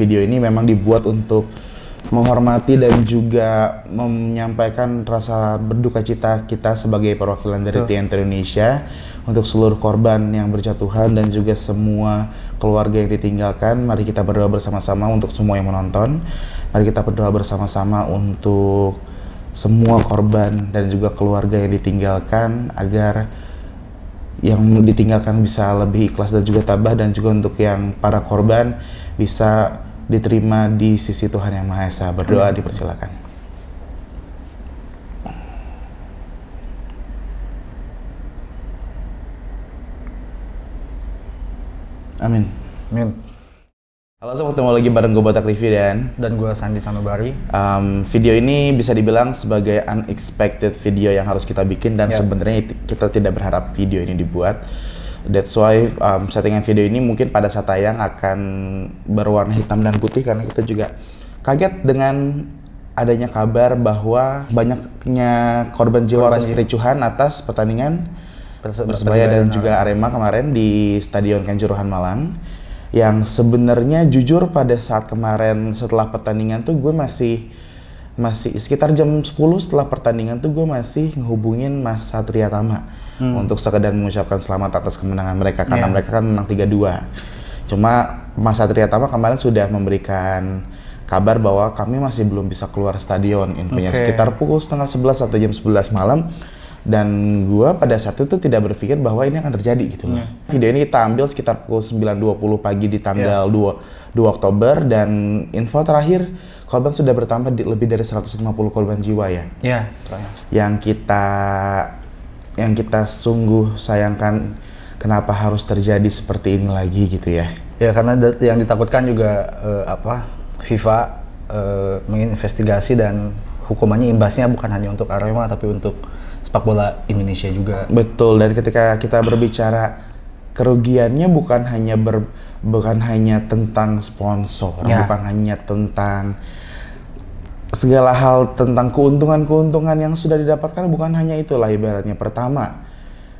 video ini memang dibuat untuk menghormati dan juga menyampaikan rasa berduka cita kita sebagai perwakilan dari TNI Indonesia untuk seluruh korban yang berjatuhan dan juga semua keluarga yang ditinggalkan. Mari kita berdoa bersama-sama untuk semua yang menonton. Mari kita berdoa bersama-sama untuk semua korban dan juga keluarga yang ditinggalkan, agar yang ditinggalkan bisa lebih ikhlas dan juga tabah, dan juga untuk yang para korban bisa diterima di sisi Tuhan Yang Maha Esa. Berdoa dipersilakan. Amin. Amin. Halo sobat, ketemu lagi bareng gue Botak Review dan gue Sandi Sanubari. Video ini bisa dibilang sebagai unexpected video yang harus kita bikin, dan sebenarnya kita tidak berharap video ini dibuat. That's why settingan video ini mungkin pada saat tayang akan berwarna hitam dan putih, karena kita juga kaget dengan adanya kabar bahwa banyaknya korban jiwa atas kericuhan atas pertandingan Persebaya dan juga Arema kemarin di Stadion Kanjuruhan Malang. Yang sebenarnya jujur pada saat kemarin setelah pertandingan tuh gue masih sekitar jam 10 setelah pertandingan tuh gue masih ngehubungin Mas Satria Tama untuk sekedar mengucapkan selamat atas kemenangan mereka, karena mereka kan menang 3-2. Cuma Mas Satria Tama kemarin sudah memberikan kabar bahwa kami masih belum bisa keluar stadion, infonya sekitar pukul setengah 11 atau jam 11 malam. Dan gue pada saat itu tidak berpikir bahwa ini akan terjadi gitu loh. Video ini kita ambil sekitar pukul 9.20 pagi di tanggal 2 Oktober, dan info terakhir korban sudah bertambah lebih dari 150 korban jiwa ya. Yang kita sungguh sayangkan, kenapa harus terjadi seperti ini lagi gitu ya. Ya, karena yang ditakutkan juga FIFA menginvestigasi, dan hukumannya imbasnya bukan hanya untuk Arema tapi untuk sepak bola Indonesia juga. Betul, dan ketika kita berbicara kerugiannya bukan hanya tentang sponsor, bukan hanya tentang segala hal, tentang keuntungan yang sudah didapatkan, bukan hanya itulah ibaratnya. Pertama,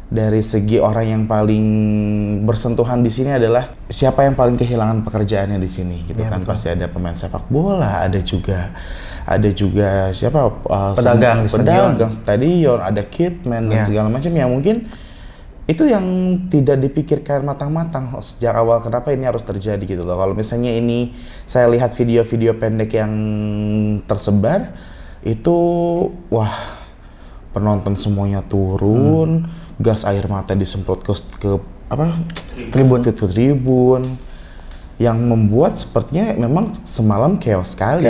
dari segi orang yang paling bersentuhan di sini adalah siapa yang paling kehilangan pekerjaannya di sini gitu kan. Betul. Pasti ada pemain sepak bola, ada juga siapa pedagang stadion, ada kitman dan segala macam, yang mungkin itu yang tidak dipikirkan matang-matang sejak awal kenapa ini harus terjadi gitu loh. Kalau misalnya ini saya lihat video-video pendek yang tersebar itu, wah, penonton semuanya turun, gas air mata disemprot ke tribun, yang membuat sepertinya memang semalam chaos sekali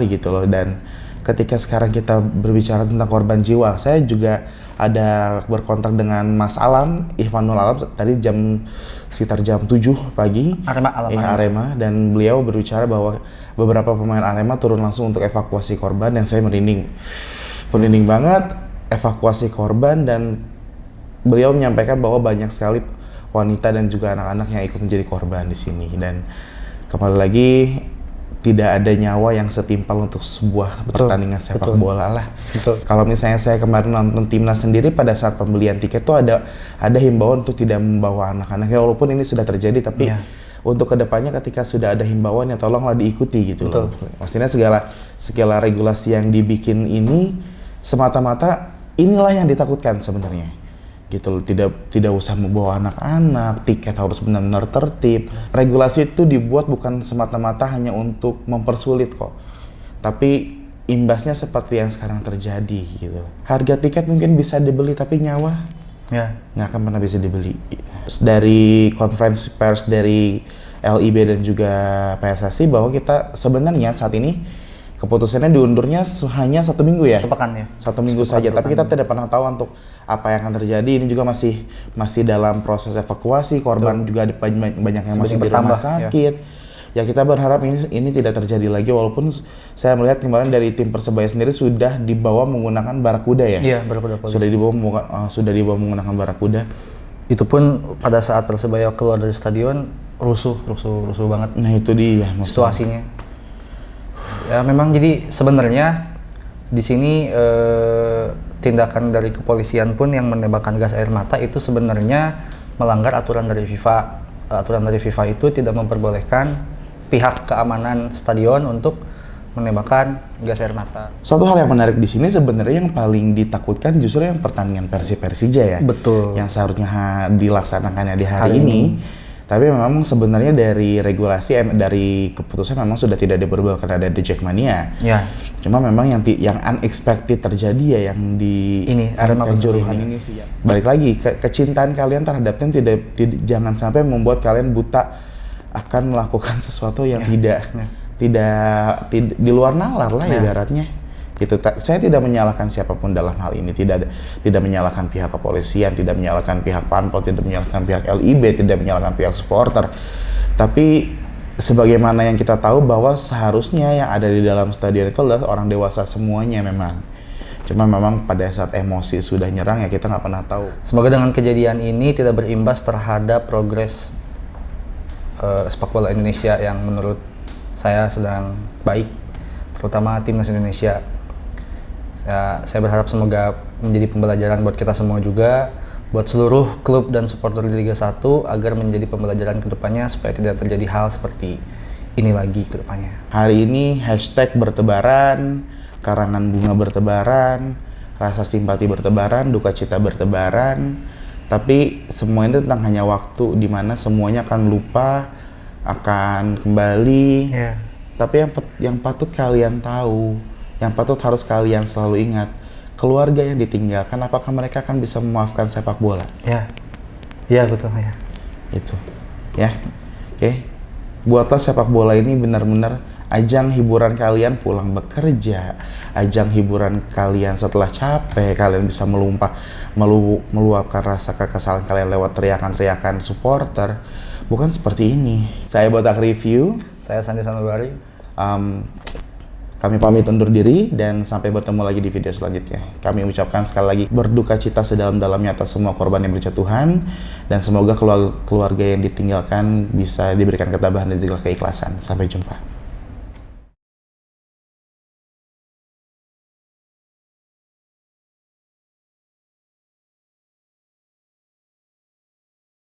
gitu loh. Dan ketika sekarang kita berbicara tentang korban jiwa, saya juga ada berkontak dengan Mas Alam, Ihvanul Alam, tadi sekitar jam 7 pagi, Arema, dan beliau berbicara bahwa beberapa pemain Arema turun langsung untuk evakuasi korban, dan saya merinding banget evakuasi korban. Dan beliau menyampaikan bahwa banyak sekali wanita dan juga anak-anak yang ikut menjadi korban di sini, dan kembali lagi tidak ada nyawa yang setimpal untuk sebuah pertandingan sepak bola lah. Kalau misalnya saya kemarin nonton timnas sendiri, pada saat pembelian tiket tuh ada himbauan untuk tidak membawa anak-anak, ya walaupun ini sudah terjadi, tapi untuk kedepannya ketika sudah ada himbauan, ya tolonglah diikuti gitu loh. Maksudnya segala regulasi yang dibikin ini semata-mata inilah yang ditakutkan sebenarnya gitu loh. Tidak usah membawa anak-anak, tiket harus benar-benar tertib. Regulasi itu dibuat bukan semata-mata hanya untuk mempersulit kok, tapi imbasnya seperti yang sekarang terjadi gitu. Harga tiket mungkin bisa dibeli, tapi nyawa nggak akan pernah bisa dibeli. Dari konferensi pers dari LIB dan juga PSSI bahwa kita sebenarnya saat ini keputusannya diundurnya hanya 1 minggu ya? 1 minggu saja, tapi kita tidak pernah tahu untuk apa yang akan terjadi. Ini juga masih dalam proses evakuasi, korban juga ada banyak yang masih di rumah sakit. Ya kita berharap ini tidak terjadi lagi, walaupun saya melihat kemarin dari tim Persebaya sendiri sudah dibawa menggunakan Barakuda ya? Iya, Barakuda polisi. Sudah dibawa menggunakan Barakuda. Itu pun pada saat Persebaya keluar dari stadion, rusuh banget. Nah itu dia situasinya. Ya memang, jadi sebenarnya di sini tindakan dari kepolisian pun yang menembakkan gas air mata itu sebenarnya melanggar aturan dari FIFA. Aturan dari FIFA itu tidak memperbolehkan pihak keamanan stadion untuk menembakkan gas air mata. Suatu hal yang menarik di sini sebenarnya yang paling ditakutkan justru yang pertandingan Persija ya. Betul. Yang seharusnya dilaksanakannya di hari ini. Tapi memang sebenarnya dari regulasi, dari keputusan memang sudah tidak diperbolehkan ada The Jackmania. Ya. Cuma memang yang unexpected terjadi ya yang di Kanjuruhan ini sih. Balik lagi, kecintaan kalian terhadap tim jangan sampai membuat kalian buta akan melakukan sesuatu yang tidak di luar nalar lah ibaratnya. Gitu. Saya tidak menyalahkan siapapun dalam hal ini, tidak menyalahkan pihak kepolisian, tidak menyalahkan pihak Panpel, tidak menyalahkan pihak LIB, tidak menyalahkan pihak supporter. Tapi sebagaimana yang kita tahu bahwa seharusnya yang ada di dalam stadion itu adalah orang dewasa semuanya memang. Cuma memang pada saat emosi sudah nyerang ya kita nggak pernah tahu. Semoga dengan kejadian ini tidak berimbas terhadap progres sepak bola Indonesia yang menurut saya sedang baik, terutama timnas Indonesia. Saya berharap semoga menjadi pembelajaran buat kita semua juga, buat seluruh klub dan supporter di Liga 1 agar menjadi pembelajaran ke depannya supaya tidak terjadi hal seperti ini lagi ke depannya. Hari ini hashtag bertebaran, karangan bunga bertebaran, rasa simpati bertebaran, duka cita bertebaran, tapi semua ini tentang hanya waktu di mana semuanya akan lupa, akan kembali. Tapi yang patut kalian tahu, yang patut harus kalian selalu ingat, keluarga yang ditinggalkan, apakah mereka akan bisa memaafkan sepak bola? Ya betul ya. Itu, ya, oke. Buatlah sepak bola ini benar-benar ajang hiburan kalian pulang bekerja, ajang hiburan kalian setelah capek, kalian bisa meluapkan rasa kekesalan kalian lewat teriakan-teriakan supporter. Bukan seperti ini. Saya Botak Review. Saya Sandi Sanubari. Kami pamit undur diri dan sampai bertemu lagi di video selanjutnya. Kami ucapkan sekali lagi berduka cita sedalam-dalamnya atas semua korban yang berjatuhan dan semoga keluarga yang ditinggalkan bisa diberikan ketabahan dan juga keikhlasan. Sampai jumpa.